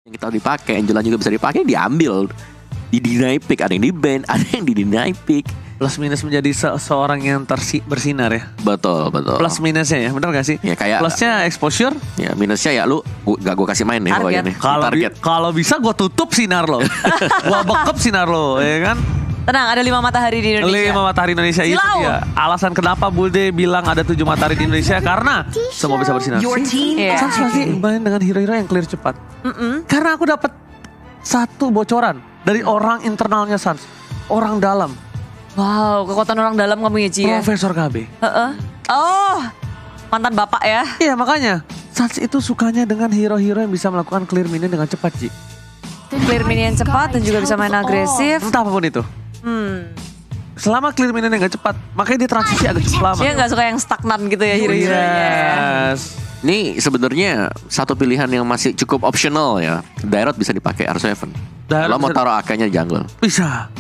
yang kita dipakai, Angela juga bisa dipakai, diambil, di deny pick, ada yang di ban, ada yang di deny pick. Plus minus menjadi seorang yang bersinar ya. Betul. Plus minusnya ya, benar gak sih? Ya kayak plusnya exposure, ya minusnya ya lu gak gue kasih main nih pokoknya nih. Kalau bisa gue tutup sinar lo, gue bekep sinar lo, ya kan? Tenang, ada 5 matahari di Indonesia. 5 matahari Indonesia itu dia. Alasan kenapa Bulde bilang ada 7 matahari di Indonesia karena semua bisa bersinar. Sans pasti main dengan hero-hero yang clear cepat. Karena aku dapat satu bocoran dari orang internalnya Sans, orang dalam. Wow, kekuatan orang dalam kamu ya Ci ya? Profesor KB. Oh, mantan bapak ya? Iya makanya Sans itu sukanya dengan hero-hero yang bisa melakukan clear minion dengan cepat Ci. Clear minion cepat dan juga bisa main agresif. Entah apapun itu. Selama clear minion yang gak cepat, makanya dia transisi agak cukup lama. Dia gak suka yang stagnan gitu ya hero-heronya. Yes. Ini sebenarnya satu pilihan yang masih cukup optional ya. Dairot bisa dipakai R7. Kalau mau taruh AK-nya jungle. Bisa.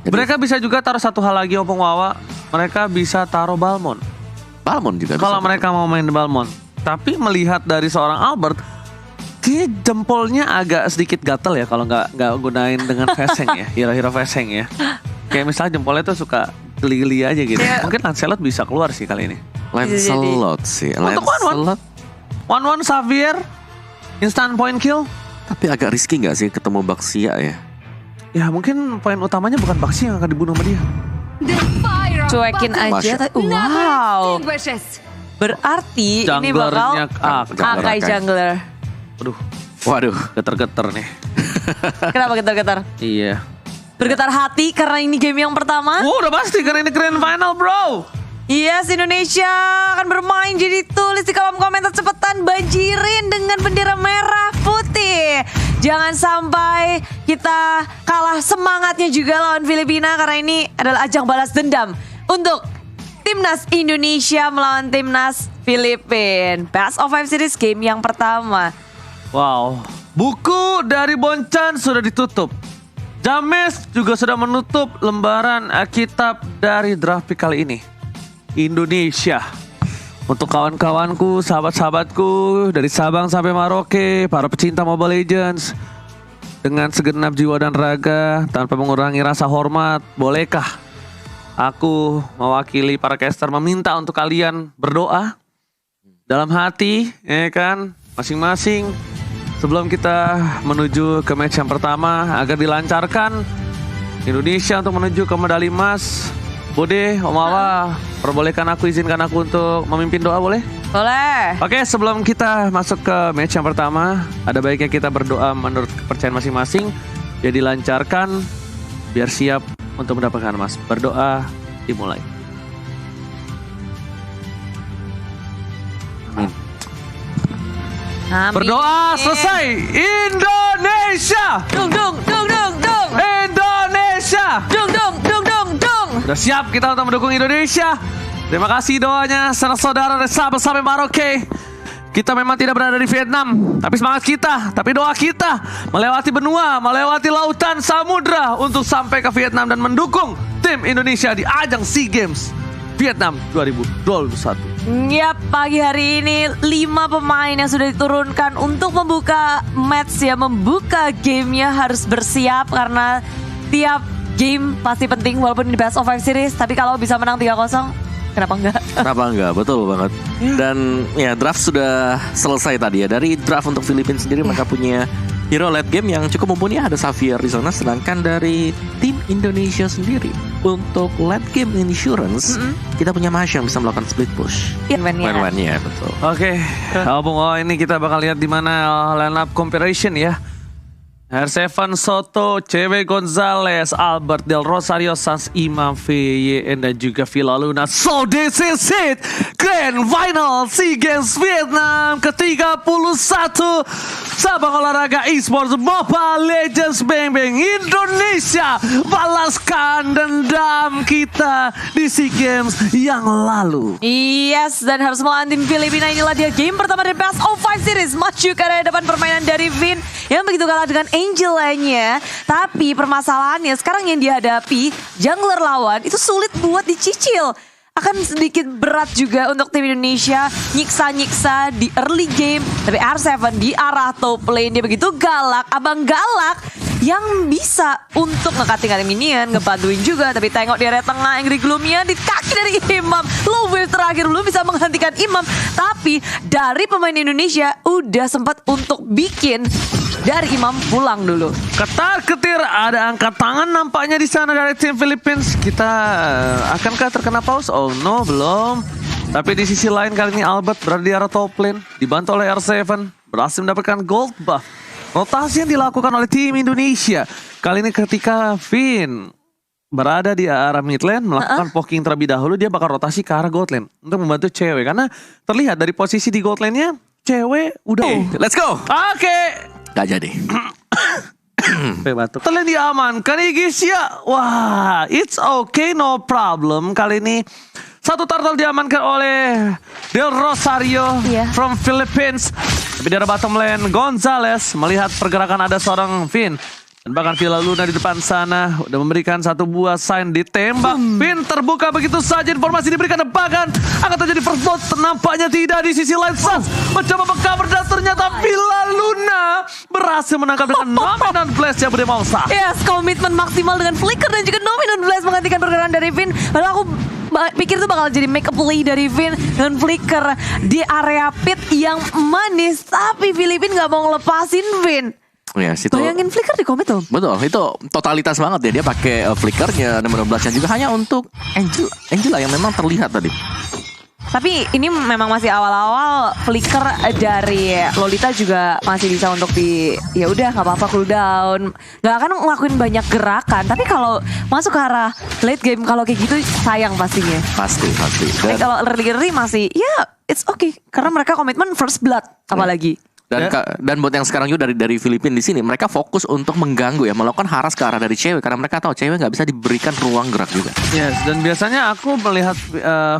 Jadi, mereka bisa juga taruh satu hal lagi Opung Wawa. Mereka bisa taruh Balmond. Balmond juga bisa. Kalau mereka mau main Balmond. Tapi melihat dari seorang Albert, kayak jempolnya agak sedikit gatel ya kalau nggak gunain dengan Veseng ya, hero-hero Veseng ya. Kayak misalnya jempolnya tuh suka geli-geli aja gitu. Mungkin Lancelot bisa keluar sih kali ini. Lancelot sih. Untuk one Xavier, instant point kill. Tapi agak risky nggak sih ketemu Baxia ya? Ya mungkin poin utamanya bukan Baxia yang akan dibunuh sama dia. Cuekin aja. Wow. Berarti ini bakal Akai jungler. Waduh, getar-getar nih. Kenapa getar-getar? Iya. Bergetar hati karena ini game yang pertama. Udah pasti karena ini grand final bro. Yes, Indonesia akan bermain, jadi tulis di kolom komentar cepetan, banjirin dengan bendera merah putih. Jangan sampai kita kalah semangatnya juga lawan Filipina karena ini adalah ajang balas dendam untuk Timnas Indonesia melawan Timnas Filipina. Best of 5 series game yang pertama. Wow, buku dari Boncan sudah ditutup. James juga sudah menutup lembaran kitab dari draft pick kali ini. Indonesia. Untuk kawan-kawanku, sahabat-sahabatku dari Sabang sampai Merauke, para pecinta Mobile Legends, dengan segenap jiwa dan raga, tanpa mengurangi rasa hormat, bolehkah aku mewakili para caster meminta untuk kalian berdoa dalam hati, ya kan, masing-masing, sebelum kita menuju ke match yang pertama agar dilancarkan Indonesia untuk menuju ke medali emas. Bude, Om Awa, perbolehkan aku, izinkan aku untuk memimpin doa, boleh? Boleh. Oke, sebelum kita masuk ke match yang pertama, ada baiknya kita berdoa menurut kepercayaan masing-masing. Ya dilancarkan, biar siap untuk mendapatkan emas. Berdoa, dimulai. Amin. Amin. Berdoa selesai. Indonesia. Dung dung dung dung dung. Indonesia. Dung dung dung dung dung. Udah siap kita untuk mendukung Indonesia. Terima kasih doanya saudara dari Sabang sampai Merauke. Kita memang tidak berada di Vietnam, tapi semangat kita, tapi doa kita melewati benua, melewati lautan, samudra untuk sampai ke Vietnam dan mendukung tim Indonesia di ajang SEA Games Vietnam 2021. Ya, pagi hari ini 5 pemain yang sudah diturunkan untuk membuka match ya, membuka gamenya harus bersiap karena tiap game pasti penting walaupun di best of 5 series, tapi kalau bisa menang 3-0 kenapa enggak? Kenapa enggak, betul banget. Dan ya draft sudah selesai tadi ya. Dari draft untuk Filipina sendiri mereka punya hero late game yang cukup mumpuni, ada Xavier di sana. Sedangkan dari tim Indonesia sendiri untuk late game insurance kita punya Mas yang bisa melakukan split push. Win-win-nya betul. Oke, ini kita bakal lihat di mana line up comparison ya. R7 Soto, CW Gonzalez, Albert Del Rosario, Sans Imam, VYN dan juga Villa Luna. So this is it, Grand Final SEA Games Vietnam ke-31 Sabang Olahraga Esports Mobile Legends Bang Bang. Indonesia balaskan dendam kita di SEA Games yang lalu. Yes, dan harus melawan tim Filipina. Inilah dia game pertama dari Best of 5 Series. Maju ke arah depan permainan dari Vin yang begitu kalah dengan Angelanya. Tapi permasalahannya sekarang yang dihadapi jungler lawan itu sulit buat dicicil. akan sedikit berat juga untuk tim Indonesia nyiksa-nyiksa di early game. Tapi R7 di arah top lane dia begitu galak, abang galak yang bisa untuk ngekating minion, ngebantuin juga. Tapi tengok di area tengah Angry Gloomia di kaki dari Imam. Low wave terakhir belum bisa menghentikan Imam. Tapi dari pemain Indonesia udah sempat untuk bikin dari Imam pulang dulu. Ketar-ketir ada angkat tangan nampaknya di sana dari tim Philippines. Kita akankah terkena pause? Oh no, belum. Tapi di sisi lain kali ini Albert berada di arah top lane, dibantu oleh R7, berhasil mendapatkan gold buff. Rotasi yang dilakukan oleh tim Indonesia kali ini ketika Finn berada di arah mid lane melakukan poking terlebih dahulu, dia bakal rotasi ke arah gold lane untuk membantu cewek, karena terlihat dari posisi di gold lane-nya cewek udah Let's go. Oke. Gak jadi. Batuk. Terlihat diamankan Igisia. Wah, it's okay, no problem. Kali ini satu turtle diamankan oleh Del Rosario from Philippines. Tapi dari bottom lane Gonzales melihat pergerakan ada seorang Finn. Dan bahkan Villa Luna di depan sana udah memberikan satu buah sign ditembak. Finn terbuka begitu saja, informasi diberikan bahkan akan terjadi first blood. Nampaknya tidak di sisi lain. Sans mencoba mengcover dan ternyata Villa Luna berhasil menangkap dengan Dominant Blast yang berdemau sah. Yes, komitmen maksimal dengan Flicker dan juga Dominant Blast menghentikan pergerakan dari Finn. Lalu aku pikir tuh bakal jadi make a play dari Finn dengan Flicker di area pit yang manis. Tapi Filipina gak mau ngelepasin Finn. Ya, situ. Bayangin Flicker di komit tuh. Betul, itu totalitas banget ya. Dia pakai flickernya, nomor 12-nya juga hanya untuk Angela yang memang terlihat tadi. Tapi ini memang masih awal-awal. Flicker dari Lolita juga masih bisa untuk ya udah nggak apa-apa cooldown. Nggak akan ngelakuin banyak gerakan. Tapi kalau masuk ke arah late game kalau kayak gitu sayang pastinya. Pasti. Tapi kalau early masih ya it's okay karena mereka komitmen first blood apalagi. Dan buat yang sekarang juga dari Filipina di sini, mereka fokus untuk mengganggu ya, melakukan haras ke arah dari cewek karena mereka tahu cewek nggak bisa diberikan ruang gerak juga. Yes, dan biasanya aku melihat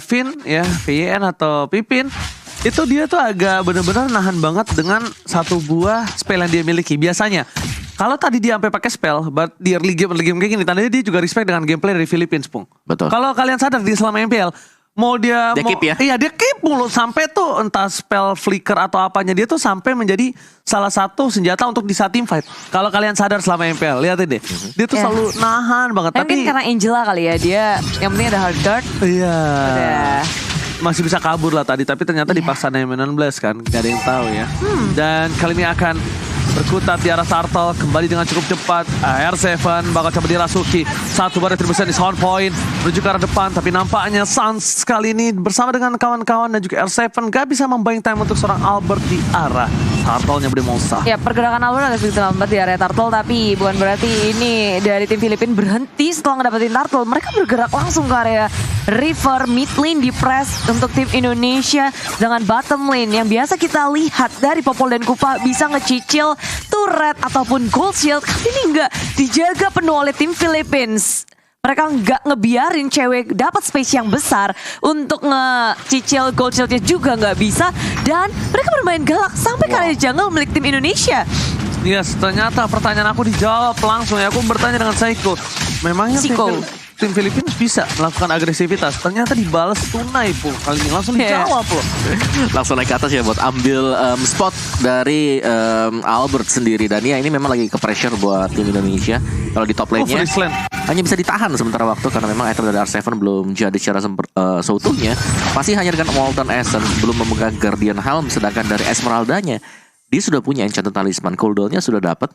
Finn ya, VN atau Pipin itu dia tuh agak benar-benar nahan banget dengan satu buah spell yang dia miliki. Biasanya kalau tadi dia sampai pakai spell, but di early game kayak gini, tandanya dia juga respect dengan gameplay dari Philippines, Pung. Betul. Kalau kalian sadar di selama MPL mau dia keep ya? Iya, dia keep mulu sampai tuh entah spell flicker atau apanya, dia tuh sampai menjadi salah satu senjata untuk di saat team fight. Kalau kalian sadar selama MPL, lihat deh. Dia tuh selalu nahan banget. Mungkin karena Angela kali ya, dia yang penting ada hard dart. Iya. Udah. Masih bisa kabur lah tadi, tapi ternyata dipaksa Dominant Blast kan, gak ada yang tahu ya. Dan kali ini akan berkutat di arah Turtle, kembali dengan cukup cepat. R7 bakal coba dirasuki. Satu bar terbesar di sound point, menuju ke arah depan. Tapi nampaknya Sans kali ini bersama dengan kawan-kawan dan juga R7 gak bisa membayang time untuk seorang Albert di arah Turtle-nya berdemonsa. Ya, pergerakan Albert agak sedikit lambat di area Turtle, tapi bukan berarti ini dari tim Filipina berhenti setelah ngedapetin Turtle. Mereka bergerak langsung ke area River, mid lane di press untuk tim Indonesia. Dengan bottom lane yang biasa kita lihat dari Popol dan Kupa bisa ngecicil turret ataupun gold shield, kali ini enggak dijaga penuh oleh tim Philippines. Mereka nggak ngebiarin cewek dapat space yang besar untuk ngecicil gold shieldnya juga nggak bisa, dan mereka bermain galak sampai kali jungle milik tim Indonesia. Yes, ternyata pertanyaan aku dijawab langsung ya. Aku bertanya dengan Psycho. Memangnya tim Filipina bisa melakukan agresivitas? Ternyata dibalas tunai, Pung. Kali ini langsung dijawab loh. Langsung naik ke atas ya buat ambil spot dari Albert sendiri. Dan ya ini memang lagi ke pressure buat tim Indonesia. Kalau di top lane-nya hanya bisa ditahan sementara waktu karena memang item dari R7 belum jadi secara seutuhnya. Masih hanya dengan Molten Essence, belum memegang Guardian Helm, sedangkan dari Esmeralda-nya dia sudah punya Enchanted Talisman, cooldown-nya sudah dapat.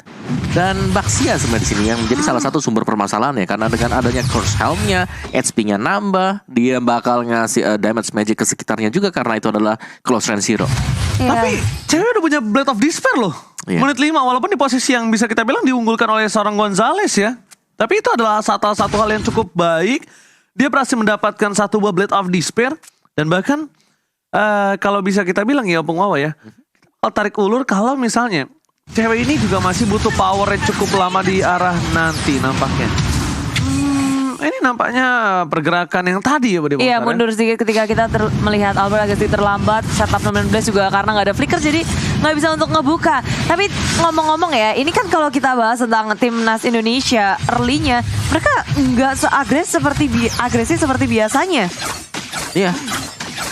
Dan Baxia sebenarnya di sini yang menjadi salah satu sumber permasalahannya, karena dengan adanya Curse Helm-nya, HP-nya nambah, dia bakal ngasih damage magic ke sekitarnya juga karena itu adalah close range hero. Tapi cewek udah punya Blade of Despair loh. Menit 5, walaupun di posisi yang bisa kita bilang diunggulkan oleh seorang Gonzales ya. Tapi itu adalah satu hal yang cukup baik. Dia berhasil mendapatkan satu buah Blade of Despair. Dan bahkan kalau bisa kita bilang ya Opung Wawa ya, tarik ulur kalau misalnya cewek ini juga masih butuh power yang cukup lama di arah nanti nampaknya. Ini nampaknya pergerakan yang tadi ya Budi. Iya, mundur sedikit ketika kita melihat Albert agak sedikit terlambat. Setup 19 juga karena nggak ada flicker jadi nggak bisa untuk ngebuka. Tapi ngomong-ngomong ya, ini kan kalau kita bahas tentang timnas Indonesia early-nya, mereka nggak seagresif seperti biasanya. Iya.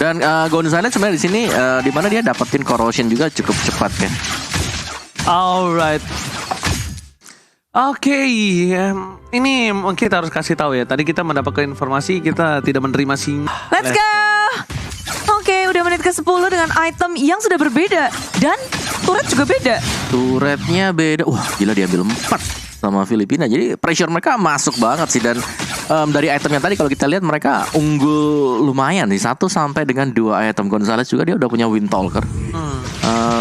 Dan Gonzalez sebenarnya di sini di mana dia dapetin corrosion juga cukup cepat kan. Alright. Oke, ini kita harus kasih tahu ya. Tadi kita mendapatkan informasi kita tidak menerima Let's go. Oke, udah menit ke-10 dengan item yang sudah berbeda dan turret juga beda. Turretnya beda. Wah, gila dia ambil 4 sama Filipina. Jadi pressure mereka masuk banget sih. Dan dari itemnya tadi kalau kita lihat mereka unggul lumayan nih. 1 sampai dengan 2 item. Gonzalez juga dia udah punya Windtalker.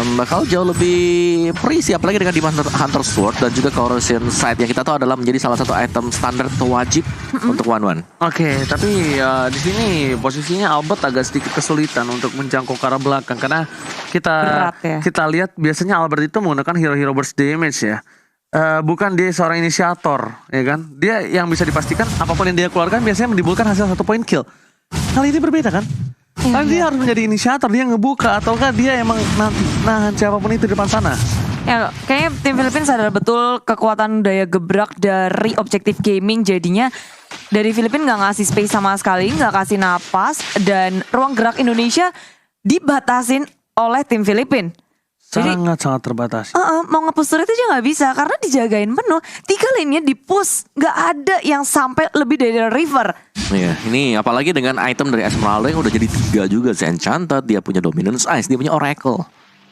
Bakal jauh lebih free apalagi dengan di Hunter Sword dan juga Corrosion Sight yang kita tahu adalah menjadi salah satu item standar atau wajib untuk one-one. Oke, tapi di sini posisinya Albert agak sedikit kesulitan untuk menjangkau ke arah belakang karena Berat ya. kita lihat biasanya Albert itu menggunakan hero-hero burst damage ya. Bukan dia seorang inisiator, ya kan? Dia yang bisa dipastikan apapun yang dia keluarkan biasanya menimbulkan hasil 1 point kill. Kali ini berbeda kan? Kan dia harus menjadi inisiator, dia ngebuka ataukah dia emang nahan siapapun itu di depan sana? Ya, kayaknya tim Filipina sadar betul kekuatan daya gebrak dari Objective Gaming. Jadinya dari Filipina nggak ngasih space sama sekali, nggak kasih napas, dan ruang gerak Indonesia dibatasin oleh tim Filipina. Sangat terbatas. Mau nge-push turret aja nggak bisa karena dijagain penuh. 3 lane-nya di-push, nggak ada yang sampai lebih dari river. Iya, ini apalagi dengan item dari Esmeralda yang udah jadi 3 juga. Enchanted, dia punya Dominance Ice, dia punya Oracle.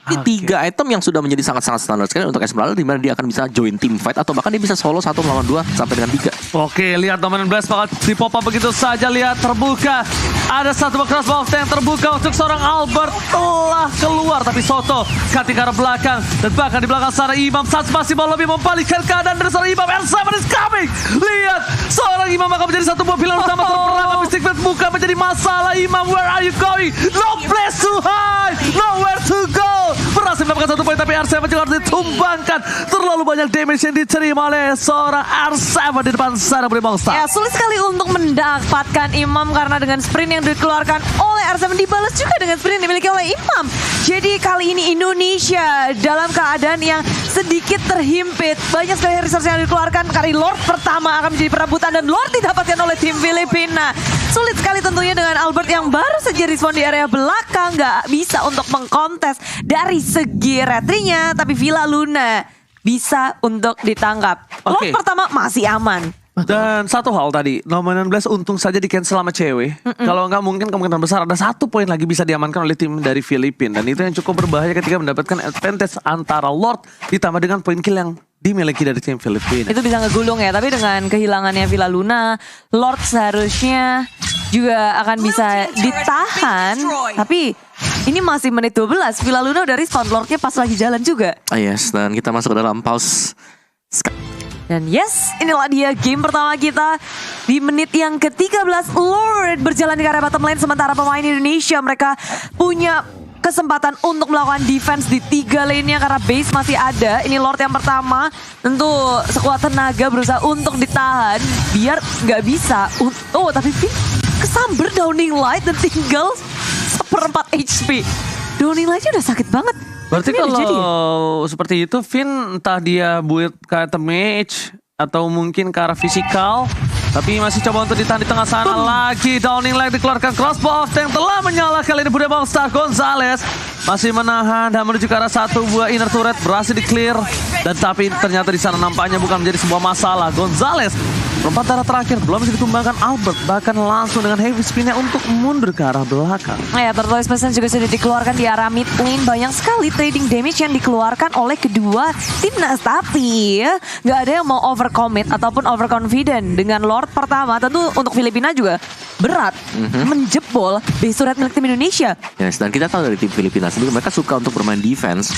Ini 3 item yang sudah menjadi sangat-sangat standar sekali untuk Esmeralda, di mana dia akan bisa join team fight atau bahkan dia bisa solo 1 melawan 2 sampai dengan 3. Oke, lihat Dominant Blast bakal dipop-up begitu saja. Lihat terbuka. Ada 1 crossbox yang terbuka untuk seorang Albert telah keluar. Tapi Soto cutting ke arah belakang. Dan bahkan di belakang sana Imam Sats masih mau lebih membalikkan keadaan dari seorang Imam. R7 is coming. Lihat, seorang Imam akan menjadi satu buah pilihan utama terperang. Mystic Blade bukan menjadi masalah. Imam, where are you going? No place to hide. Nowhere to go. Berhasil mendapatkan 1 poin tapi R7 juga harus ditumbangkan. Terlalu banyak damage yang diterima oleh seorang R7 di depan sana Budi Bangsa. Ya, sulit sekali untuk mendapatkan Imam karena dengan sprint yang dikeluarkan oleh R7 dibalas juga dengan sprint yang dimiliki oleh Imam. Jadi kali ini Indonesia dalam keadaan yang sedikit terhimpit. Banyak sekali resource yang dikeluarkan. Kali Lord pertama akan menjadi perebutan dan Lord didapatkan oleh tim Filipina. Sulit sekali tentunya dengan Albert yang baru saja respon di area belakang. Gak bisa untuk mengkontes dari segi retrinya. Tapi Villa Luna bisa untuk ditangkap. Lord pertama masih aman. Dan satu hal tadi, Dominant Blast untung saja di cancel sama cewek. Kalau nggak mungkin kemungkinan besar ada 1 poin lagi bisa diamankan oleh tim dari Filipina. Dan itu yang cukup berbahaya ketika mendapatkan advantage antara Lord ditambah dengan poin kill yang dimiliki dari tim Filipina. Itu bisa ngegulung ya, tapi dengan kehilangannya Villa Luna, Lord seharusnya juga akan bisa ditahan. Tapi ini masih menit 12, Villa Luna udah respawn, Lordnya pas lagi jalan juga. Yes, dan kita masuk ke dalam pause. Dan yes, inilah dia game pertama kita di menit yang ke-13. Lord berjalan di area bottom lane sementara pemain Indonesia mereka punya kesempatan untuk melakukan defense di 3 lane-nya karena base masih ada. Ini Lord yang pertama tentu sekuat tenaga berusaha untuk ditahan biar nggak bisa. Oh, tapi Finn kesamber Downing Light dan tinggal 1/4 HP. Downing Light-nya udah sakit banget. Berarti kalau seperti itu Finn entah dia build ke item mage atau mungkin ke arah fisikal, tapi masih coba untuk ditahan di tengah sana. Lagi Downing Light dikeluarkan, crossbow yang telah menyala kali ini Budi Bangsa. Gonzalez masih menahan dan menuju ke arah 1 buah inner turret, berhasil di clear. Dan tapi ternyata di sana nampaknya bukan menjadi sebuah masalah. Gonzalez perempat darah terakhir belum bisa ditumbangkan Albert, bahkan langsung dengan heavy spinnya untuk mundur ke arah belakang. Ya, Turtles Peasant juga sudah dikeluarkan di arah mid lane. Banyak sekali trading damage yang dikeluarkan oleh kedua timnas. Tapi nggak ada yang mau overcommit ataupun overconfident. Dengan Lord pertama tentu untuk Filipina juga berat menjebol base turret milik tim Indonesia. Yes, dan kita tahu dari tim Filipina sendiri mereka suka untuk bermain defense.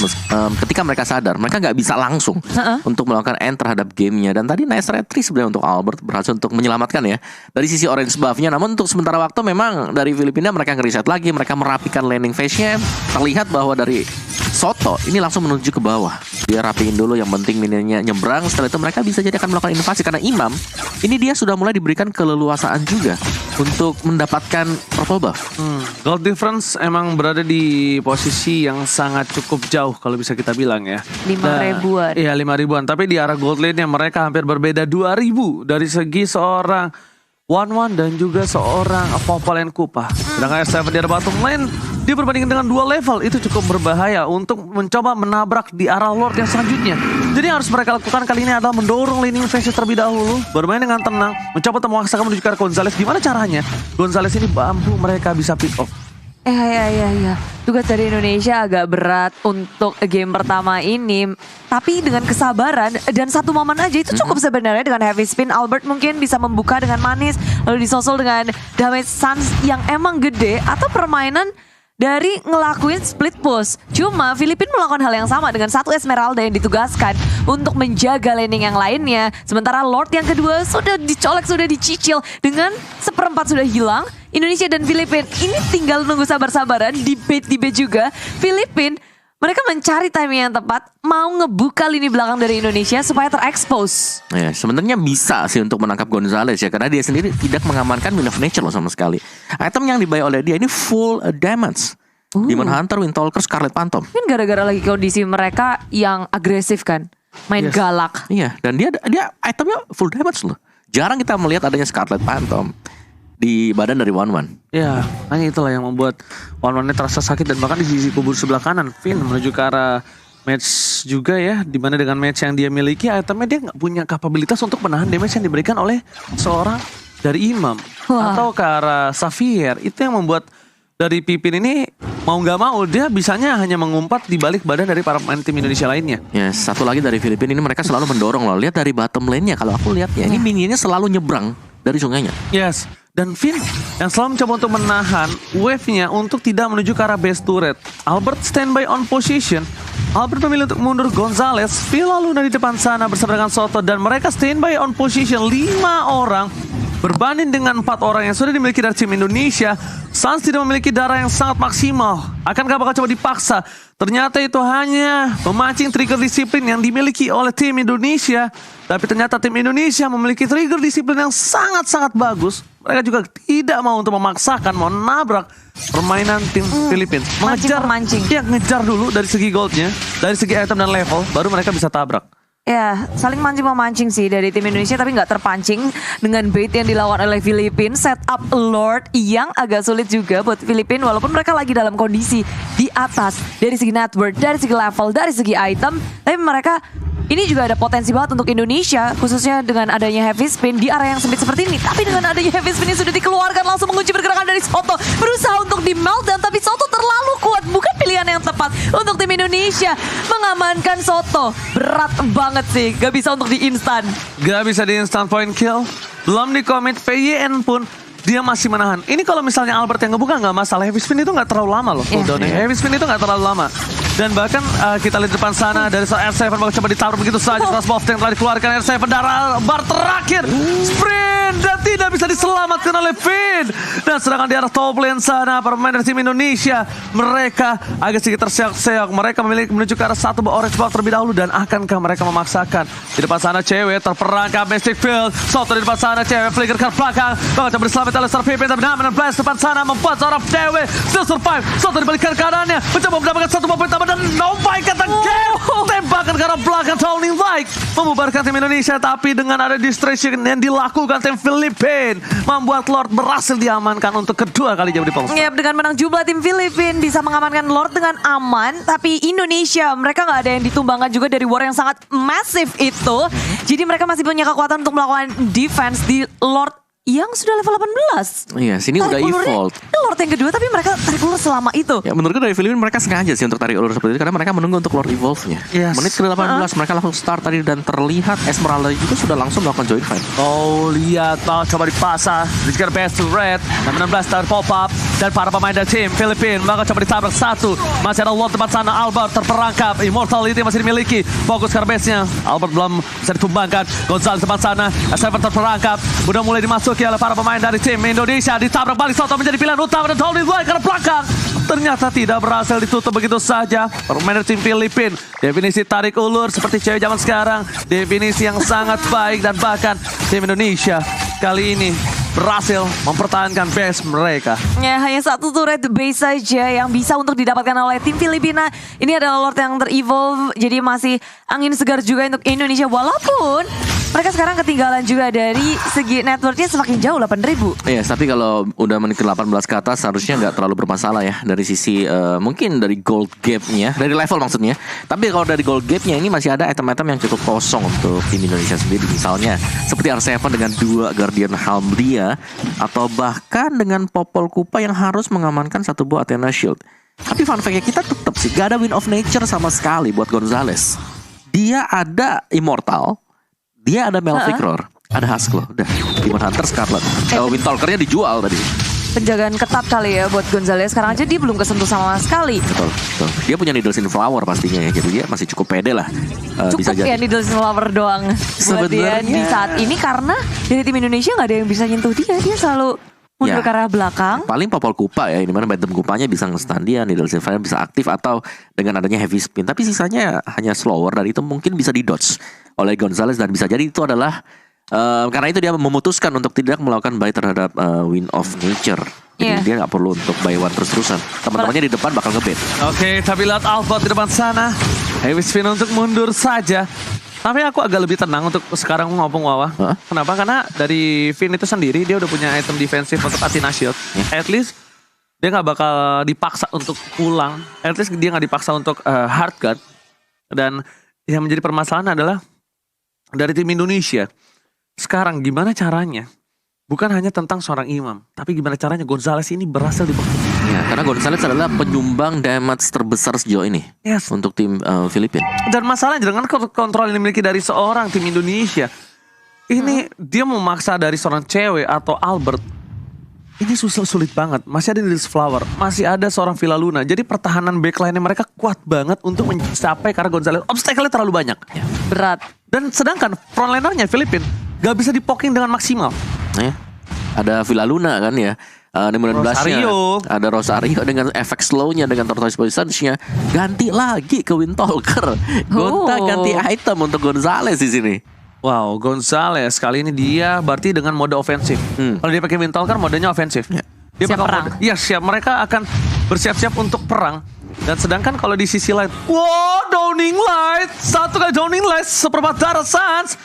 Ketika mereka sadar mereka nggak bisa langsung untuk melakukan end terhadap gamenya. Dan tadi nice retry sebenarnya untuk Albert berhasil untuk menyelamatkan ya dari sisi orange buff-nya. Namun untuk sementara waktu memang dari Filipina mereka nge-reset lagi, mereka merapikan landing phase-nya. Terlihat bahwa dari Soto ini langsung menuju ke bawah. Dia rapiin dulu, yang penting minionnya nyebrang. Setelah itu mereka bisa jadi akan melakukan invasi karena Imam ini dia sudah mulai diberikan keleluasaan juga untuk mendapatkan purple buff. Gold difference emang berada di posisi yang sangat cukup jauh kalau bisa kita bilang ya. 5.000-an. Iya 5.000-an. Tapi di arah gold lane-nya mereka hampir berbeda 2.000 dari segi seorang One dan juga seorang Popol and Kupa. Sedangkan R7 di arah bottom lane, dia berbanding dengan 2 level, itu cukup berbahaya untuk mencoba menabrak di arah Lord yang selanjutnya. Jadi yang harus mereka lakukan kali ini adalah mendorong laning phase terlebih dahulu, bermain dengan tenang, mencoba memaksakan menuju ke arah Gonzales. Gimana caranya? Gonzales ini mampu mereka bisa pick off. Ya. Tugas dari Indonesia agak berat untuk game pertama ini. Tapi dengan kesabaran dan satu momen aja itu cukup sebenarnya. Dengan heavy spin, Albert mungkin bisa membuka dengan manis. Lalu disusul dengan damage Suns yang emang gede. Atau permainan dari ngelakuin split push. Cuma Filipina melakukan hal yang sama dengan satu Esmeralda yang ditugaskan untuk menjaga laning yang lainnya. Sementara Lord yang kedua sudah dicolek, sudah dicicil. Dengan seperempat sudah hilang. Indonesia dan Filipina ini tinggal nunggu sabar-sabaran, debate juga. Filipina mereka mencari timing yang tepat, mau ngebuka lini belakang dari Indonesia supaya terekspos. Ya, sebenarnya bisa sih untuk menangkap Gonzales ya, karena dia sendiri tidak mengamankan Wind of Nature loh sama sekali. Item yang dibayar oleh dia ini full damage. Demon Hunter, Windtalker, Scarlet Phantom. Kan gara-gara lagi kondisi mereka yang agresif kan, main galak. Iya, dan dia itemnya full damage loh. Jarang kita melihat adanya Scarlet Phantom di badan dari One. Ya, hanya itulah yang membuat One ini terasa sakit. Dan bahkan di sisi kubur sebelah kanan, Finn menuju ke arah match juga ya, dimana dengan match yang dia miliki, itemnya dia nggak punya kapabilitas untuk menahan damage yang diberikan oleh seorang dari Imam. Atau ke arah Xavier. Itu yang membuat dari Pipin ini mau nggak mau dia bisanya hanya mengumpat di balik badan dari para pemain tim Indonesia lainnya. Ya, satu lagi dari Filipina ini mereka selalu mendorong loh. Lihat dari bottom lane-nya, kalau aku lihat ya, ini minionnya selalu nyebrang dari sungainya. Yes. Dan Finn yang selalu mencoba untuk menahan wave-nya untuk tidak menuju ke arah base turret. Albert standby on position. Albert memilih untuk mundur Gonzales. Villa Luna di depan sana bersama dengan Soto. Dan mereka standby on position 5 orang. Berbanding dengan 4 orang yang sudah dimiliki dari tim Indonesia, Suns tidak memiliki darah yang sangat maksimal. Akankah bakal coba dipaksa? Ternyata itu hanya memancing trigger disiplin yang dimiliki oleh tim Indonesia. Tapi ternyata tim Indonesia memiliki trigger disiplin yang sangat-sangat bagus. Mereka juga tidak mau untuk memaksakan, mau nabrak permainan tim Filipina. Mancing. Ya, ngejar dulu dari segi goldnya, dari segi item dan level, baru mereka bisa tabrak. Ya, saling mancing-memancing sih dari tim Indonesia, tapi nggak terpancing dengan bait yang dilawan oleh Filipina. Setup Lord yang agak sulit juga buat Filipina, walaupun mereka lagi dalam kondisi di atas dari segi network, dari segi level, dari segi item. Tapi mereka ini juga ada potensi banget untuk Indonesia, khususnya dengan adanya heavy spin di area yang sempit seperti ini. Tapi dengan adanya heavy spin yang sudah dikeluarkan, langsung mengunci pergerakan dari Soto. Berusaha untuk di meltdown, tapi Soto terlalu kuat. Bukan pilihan yang tepat untuk tim Indonesia mengamankan Soto. Berat banget sih, gak bisa untuk di instan. Gak bisa di instant point kill. Belum di commit, VYN pun dia masih menahan. Ini kalau misalnya Albert yang ngebuka nggak masalah. Heavy spin itu nggak terlalu lama loh. Heavy spin itu nggak terlalu lama. Dan bahkan kita lihat depan sana dari R7 bakal coba ditaruh begitu saja. Crossbow yang telah dikeluarkan R7 darah bar terakhir. Sprint dan tidak bisa diselamatkan oleh Finn. Dan sedangkan di arah top lane sana para pemain dari tim Indonesia, mereka agak sedikit terseok-seok. Mereka memilih menuju ke arah satu orange box terlebih dahulu. Dan akankah mereka memaksakan? Di depan sana cewek terperangkap Mystic Field. Soto di depan sana cewek flicker ke belakang. Bakal coba diselamatkan oleh Star Pippen. Tapi Naman dan Flash depan sana membuat seorang cewek still survive. Soto dibalikan kanannya, mencoba mendapatkan satu momen dan no fight kata game. Tembakan ke arah belakang Tony Like membubarkan tim Indonesia. Tapi dengan ada distraction yang dilakukan tim Filipina, membuat Lord berhasil diamankan untuk kedua kalinya di Pongsa. Yep, dengan menang jumlah tim Filipina bisa mengamankan Lord dengan aman. Tapi Indonesia mereka nggak ada yang ditumbangkan juga dari war yang sangat masif itu. Jadi mereka masih punya kekuatan untuk melakukan defense di Lord yang sudah level 18. Iya, sini udah evolve. Lord yang kedua, tapi mereka tarik ulur selama itu. Ya, menurutku dari Filipina mereka sengaja sih untuk tarik ulur seperti itu, karena mereka menunggu untuk Lord evolve-nya. Yes. Menit ke-18 mereka langsung start tadi, dan terlihat Esmeralda juga sudah langsung melakukan join fight. Oh, lihat, coba dipasang. Dikira best to red. 16 start pop up. Dan para pemain dari tim Filipina maka coba ditabrak satu. Masih ada Lord tempat sana. Albert terperangkap. Immortality masih dimiliki. Fokus ke base-nya. Albert belum bisa ditumbangkan. Gonzales tempat sana. S7 terperangkap. Udah mulai dimasuki oleh para pemain dari tim Indonesia. Ditabrak balik Soto menjadi pilihan utama. Dan Tony White ke belakang. Ternyata tidak berhasil ditutup begitu saja. Pemain dari tim Filipina. Definisi tarik ulur seperti cewek zaman sekarang. Definisi yang sangat baik. Dan bahkan tim Indonesia kali ini berhasil mempertahankan base mereka. Ya, hanya satu turret base saja yang bisa untuk didapatkan oleh tim Filipina. Ini adalah Lord yang ter-evolve, jadi masih angin segar juga untuk Indonesia. Walaupun mereka sekarang ketinggalan juga dari segi networknya semakin jauh 8.000. Iya, tapi kalau udah menit ke 18 ke atas harusnya nggak terlalu bermasalah ya dari sisi mungkin dari gold gap-nya, dari level maksudnya. Tapi kalau dari gold gap-nya ini masih ada item-item yang cukup kosong untuk tim Indonesia sendiri. Misalnya seperti R7 dengan 2 Guardian Halbdia atau bahkan dengan Popol Kupa yang harus mengamankan 1 buah Athena Shield. Tapi fun fact-nya kita tetap sih gak ada Wind of Nature sama sekali buat Gonzales. Dia ada Immortal, dia ada Malvicror, ada Haskell, udah Demon Hunter Scarlet. Wind Talker-nya dijual tadi. Penjagaan ketat kali ya buat Gonzales. Sekarang aja dia belum kesentuh sama sekali. Betul. Dia punya Needles in Flower pastinya ya. Jadi dia masih cukup pede lah. Cukup bisa ya jadi. Needles in Flower doang buat dia di saat ini. Karena dari tim Indonesia gak ada yang bisa nyentuh dia. Dia selalu mundur ke arah belakang. Paling Popol Kupa ya, dimana Bantam Kupanya bisa nge-stun dia, Needles in Fire bisa aktif atau dengan adanya Heavy Spin. Tapi sisanya hanya slower dan itu mungkin bisa di-dodge oleh Gonzales. Dan bisa jadi itu adalah karena itu dia memutuskan untuk tidak melakukan buy terhadap Wind of Nature. Jadi dia gak perlu untuk buy one terus-terusan. Teman-temannya di depan bakal nge-bait. Oke, tapi lihat Albert di depan sana. Heavy Spin untuk mundur saja. Tapi aku agak lebih tenang untuk sekarang ngomong Wawa. Kenapa? Karena dari Finn itu sendiri dia udah punya item defensif untuk Athena Shield. At least dia gak bakal dipaksa untuk pulang. At least dia gak dipaksa untuk hard guard. Dan yang menjadi permasalahan adalah dari tim Indonesia. Sekarang gimana caranya? Bukan hanya tentang seorang Imam, tapi gimana caranya Gonzales ini berhasil dibekuk. Ya, karena Gonzales adalah penyumbang damage terbesar sejauh ini untuk tim Filipina. Dan masalahnya dengan kontrol yang dimiliki dari seorang tim Indonesia, ini dia memaksa dari seorang cewek atau Albert. Ini sulit banget. Masih ada Needles Flower, masih ada seorang Villa Luna. Jadi pertahanan backline mereka kuat banget untuk mencapai karena Gonzales obstacle-nya terlalu banyak. Berat. Dan sedangkan frontlinernya Filipina gak bisa dipoking dengan maksimal. Ya. Ada Villa Luna kan ya. 19-nya ada Rosario dengan efek slow-nya, dengan Tortoise Poisons-nya. Ganti lagi ke Wind Talker. Gonta ganti item untuk Gonzales di sini. Wow, Gonzales kali ini dia berarti dengan mode ofensif. Kalau dia pakai Wind Talker modenya ofensif. Dia siap perang. Iya siap, mereka akan bersiap-siap untuk perang. Dan sedangkan kalau di sisi lain, wow, Downing Light, 1 kali Downing Light, seperempat darah Suns.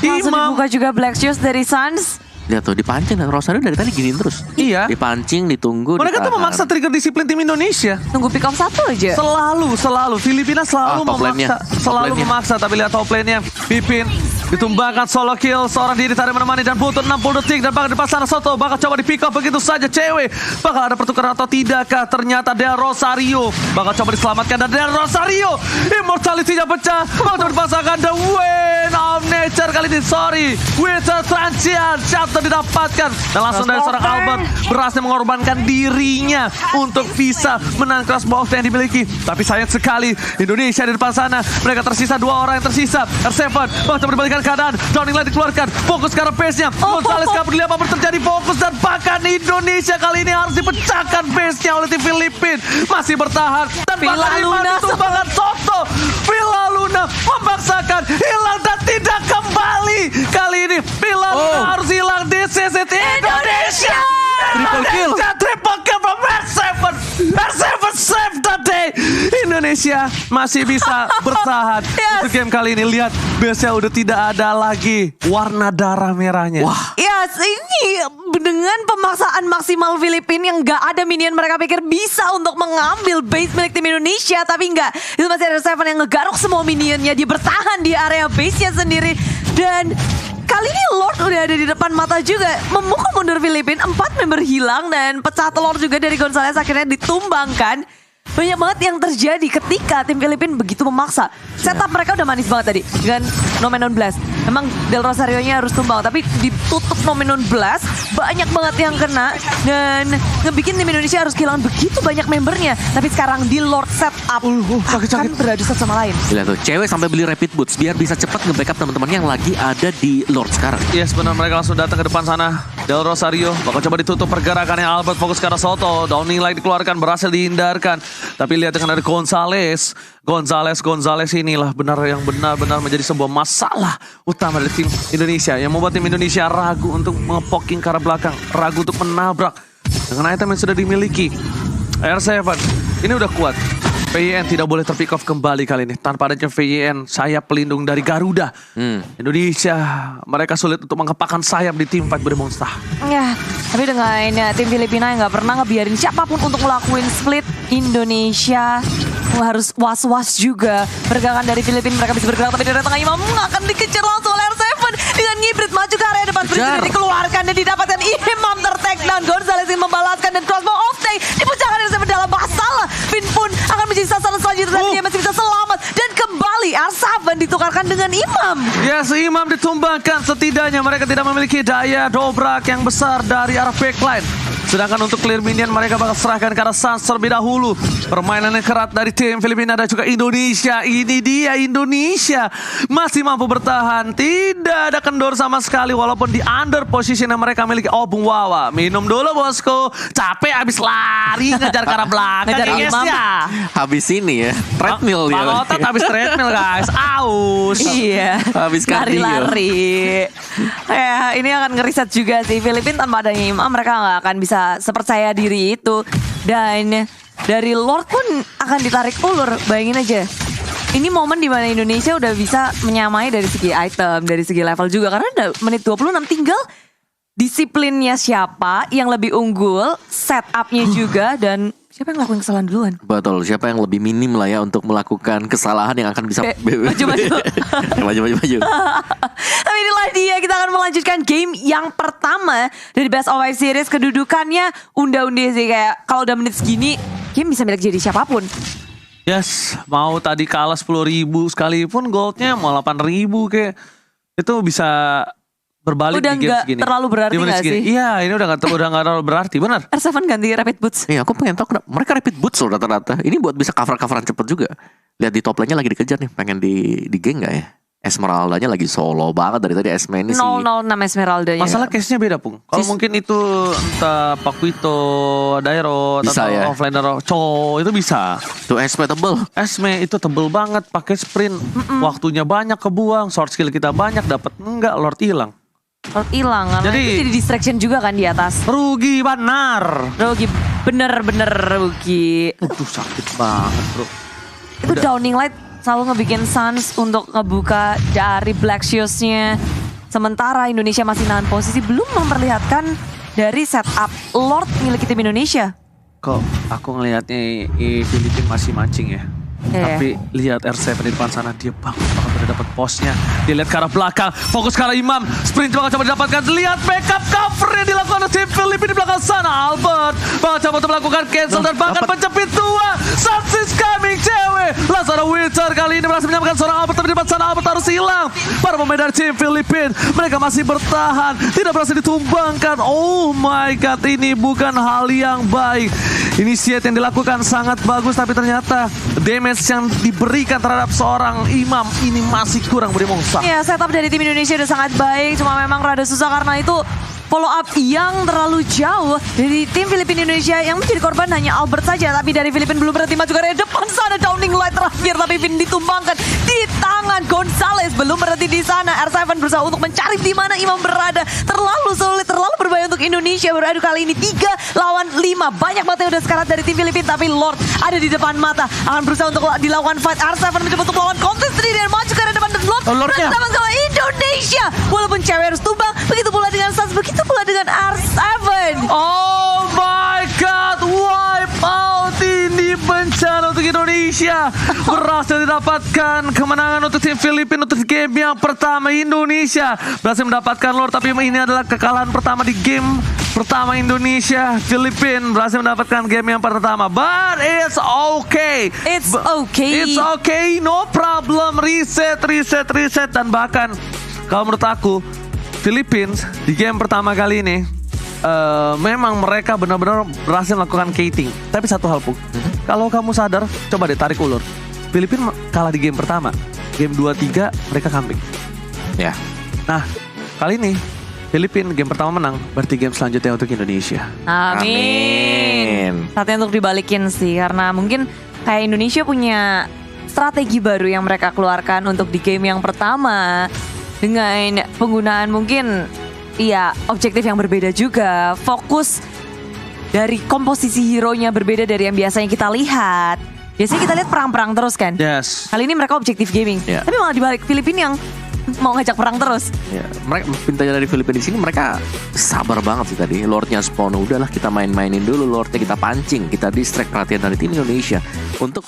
Langsung dibuka juga Black Shoes dari Suns. Lihat tuh, dipancing dan Rosario dari tadi giniin terus. Iya. Dipancing, ditunggu. Mereka tuh memaksa trigger disiplin tim Indonesia. Tunggu pick off 1 aja. Selalu. Filipina selalu memaksa. Tapi lihat top lane-nya. Pipin ditumbangkan solo kill. Seorang diri tarik menemani dan butuh 60 detik. Dan bakal di depan sana Soto. Bakal coba di pick off begitu saja cewek. Bakal ada pertukaran atau tidakkah? Ternyata Del Rosario bakal coba diselamatkan. Dan Del Rosario immortality-nya pecah. Bakal coba dipasangkan. The Wind of Nature kali ini. Sorry. Winter Transient. Shutdown didapatkan. Dan langsung dari seorang Albert berhasil mengorbankan dirinya untuk bisa menang keras box yang dimiliki. Tapi sayang sekali Indonesia di depan sana. Mereka tersisa 2 orang yang tersisa. R7 bakal coba dibalikan keadaan. Downing Light dikeluarkan. Fokus ke arah base-nya. Gonzales gak peduli apa terjadi. Fokus dan bahkan Indonesia kali ini harus dipecahkan base-nya oleh tim Filipina. Masih bertahan. Dan Villa Luna ditumbangkan Soto. Villa Luna memaksakan hilang dan tidak kembali. Kali ini Villa Luna harus hilang. This is it, Indonesia! Triple kill. Triple kill from R7. R7 save the day. Indonesia masih bisa bertahan. Untuk game kali ini lihat base-nya udah tidak ada lagi warna darah merahnya. Wah. Yes, ini dengan pemaksaan maksimal Filipina yang gak ada minion, mereka pikir bisa untuk mengambil base milik tim Indonesia, tapi enggak. Itu masih ada R7 yang ngegaruk semua minionnya, dia bertahan di area base-nya sendiri. Dan kali ini Lord udah ada di depan mata juga. Memukul mundur Filipina, 4 member hilang dan pecah telur juga dari Gonzales akhirnya ditumbangkan. Banyak banget yang terjadi ketika tim Filipina begitu memaksa. Setup mereka udah manis banget tadi dengan Nomenon Blast. Memang Del Rosario-nya harus tumbang, tapi ditutup Nomenon Blast. Banyak banget yang kena dan ngebikin tim Indonesia harus kehilangan begitu banyak membernya. Tapi sekarang di Lord setup akan beradu satu sama lain. Lihat tuh, cewek sampai beli rapid boots biar bisa cepat nge-backup teman-teman yang lagi ada di Lord sekarang. Yes, benar, mereka langsung datang ke depan sana. Del Rosario bakal coba ditutup pergerakannya. Albert fokus ke arah Soto. Downing Light dikeluarkan, berhasil dihindarkan. Tapi lihat dengan dari Gonzales inilah yang benar-benar menjadi sebuah masalah utama dari tim Indonesia. Yang membuat tim Indonesia ragu untuk nge-poking ke arah belakang. Ragu untuk menabrak dengan item yang sudah dimiliki. R7 ini udah kuat. VYN tidak boleh terpick off kembali kali ini. Tanpa adanya VYN, sayap pelindung dari Garuda. Indonesia, mereka sulit untuk mengepakkan sayap di tim fight bermonster. Ya, tapi dengan tim Filipina yang nggak pernah ngebiarin siapapun untuk ngelakuin split, Indonesia harus was-was juga. Pergerakan dari Filipina, mereka bisa bergerak, tapi dari tengah Imam akan dikejar langsung oleh R7 dengan ngibrit maju ke area depan. Presiden dikeluarkan dan didapatkan Imam tertakedown. Gonzales ingin membalaskan dan crossbow off take dipecahkan R7 dalam masalah. Fin pun akan menjadi sasaran selanjutnya, tapi dia masih bisa selamat dan kembali R7 ditukarkan dengan Imam. Yes, Imam ditumbangkan. Setidaknya mereka tidak memiliki daya dobrak yang besar dari arah backline. Sedangkan untuk clear minion mereka bakal serahkan ke arah Suns terlebih dahulu. Permainan yang kerat dari tim Filipina dan juga Indonesia. Ini dia Indonesia masih mampu bertahan. Tidak ada kendor sama sekali walaupun di under position yang mereka miliki. Oh Bung Wawa, minum dulu bosku. Capek habis lari ngejar ke arah belakang. Ngejar guys Imam. ya. Habis ini ya, treadmill dia. Bang Otot habis treadmill guys. Aus. Iya, Habis kardio. lari-lari. Ya, ini akan ngeriset juga sih. Filipina tanpa adanya Imam mereka nggak akan bisa sepercaya diri itu. Dan dari Lord pun akan ditarik ulur. Bayangin aja, ini momen dimana Indonesia udah bisa menyamai dari segi item, dari segi level juga. Karena udah menit 26 tinggal disiplinnya siapa yang lebih unggul, setupnya juga, dan siapa yang ngelakuin kesalahan duluan. Betul, siapa yang lebih minim lah ya untuk melakukan kesalahan yang akan bisa maju. Tapi inilah dia, kita akan melanjutkan game yang pertama dari Best of 5 Series. Kedudukannya unda-undi sih, kayak kalau udah menit segini game bisa milik jadi siapapun. Yes, mau tadi kalah 10.000 sekalipun goldnya mau 8.000 kayak itu bisa berbalik Udah di game nggak segini. terlalu berarti Di menit nggak segini. sih? Iya, ini udah nggak terlalu berarti, benar. R7 ganti Rapid Boots. Iya, aku pengen tahu kenapa mereka rapid boots loh rata-rata. Ini buat bisa cover-coveran cepet juga. Lihat di top lane-nya lagi dikejar nih, pengen di geng nggak ya? Esmeralda-nya lagi solo banget dari tadi. Esme ini sih 006 Esmeralda-nya. Masalah case-nya beda, Pung. Kalau mungkin itu entah Pakuito, Dairo, Bisa atau ya? offlaner Cho, itu bisa. tuh Esme tebel. Esme itu tebel banget, pakai sprint. Waktunya banyak kebuang, short skill kita banyak, dapat enggak, Lord hilang. Lord hilang, karena Jadi- itu jadi distraction juga kan di atas. Rugi benar. Rugi, bener-bener rugi. Aduh sakit banget, Bro. Itu Downing Light selalu ngebikin Suns untuk ngebuka dari Black Shoes-nya. Sementara Indonesia masih nahan posisi, belum memperlihatkan dari setup Lord milik tim Indonesia. Kok aku ngelihatnya Filipina masih mancing ya. Iya. Tapi lihat R7 di depan sana, dia bagus banget udah dapat posnya. Dia lihat ke arah belakang, fokus ke arah Imam, sprint bakal coba didapatkan. Lihat backup cover yang dilakukan oleh tim Filipina di belakang sana. Albert bakal coba untuk melakukan cancel dan bahkan pencepit tua. Suns is coming, cewek. Lazaro Winter kali ini berhasil menyamakan seorang Albert, tapi di depan sana Albert harus hilang. Para pemain dari tim Filipina, mereka masih bertahan, tidak berhasil ditumbangkan. Oh my god, ini bukan hal yang baik. Inisiat yang dilakukan sangat bagus, tapi ternyata damage yang diberikan terhadap seorang Imam ini masih kurang beri mongsa. Ya, setup dari tim Indonesia udah sangat baik, cuma memang rada susah karena itu follow up yang terlalu jauh dari tim Filipina Indonesia. Yang menjadi korban hanya Albert saja, tapi dari Filipina belum berhenti maju ke area depan sana. Downing Light terakhir, tapi Vin ditumbangkan di tangan Gonzales. Belum berhenti di sana, R7 berusaha untuk mencari di mana Imam berada. Terlalu sulit, terlalu berbahaya untuk Indonesia. Beradu kali ini 3 lawan 5. Banyak banget yang udah sekarat dari tim Filipina, tapi Lord ada di depan mata, akan berusaha untuk dilakukan fight. R7 mencoba untuk melawan kontes sendiri dan maju ke area depan, dan Lord Lordnya berhadapan sama Indonesia. Walaupun cewek harus tumbang, begitu pula dengan Suns, begitu pula dengan R7. Oh my god, wipe out ini bencana untuk Indonesia. Berhasil didapatkan kemenangan untuk tim Filipina untuk game yang pertama. Indonesia berhasil mendapatkan Lord, tapi ini adalah kekalahan pertama di game pertama Indonesia. Filipina berhasil mendapatkan game yang pertama, but it's okay. It's okay. It's okay, no problem. Reset. Dan bahkan kalau menurut aku, Philippines di game pertama kali ini memang mereka benar-benar berhasil melakukan skating. Tapi satu hal, Pung, kalau kamu sadar, coba deh tarik ulur. Filipina kalah di game pertama, game 2-3 mereka comeback. Ya. Nah, kali ini Filipina game pertama menang, berarti game selanjutnya untuk Indonesia. Amin. Saatnya untuk dibalikin sih, karena mungkin kayak Indonesia punya strategi baru yang mereka keluarkan untuk di game yang pertama, dengan penggunaan mungkin objektif yang berbeda juga, fokus dari komposisi hero-nya berbeda dari yang biasanya kita lihat. Biasanya kita lihat perang-perang terus kan. Yes. Kali ini mereka objektif gaming. Ya. Tapi malah dibalik Filipina yang mau ngajak perang terus. Ya, mereka pintanya dari Filipina di sini mereka sabar banget sih tadi. Lordnya spawn, udahlah kita main-mainin dulu Lordnya, kita pancing, kita distract perhatian dari tim Indonesia untuk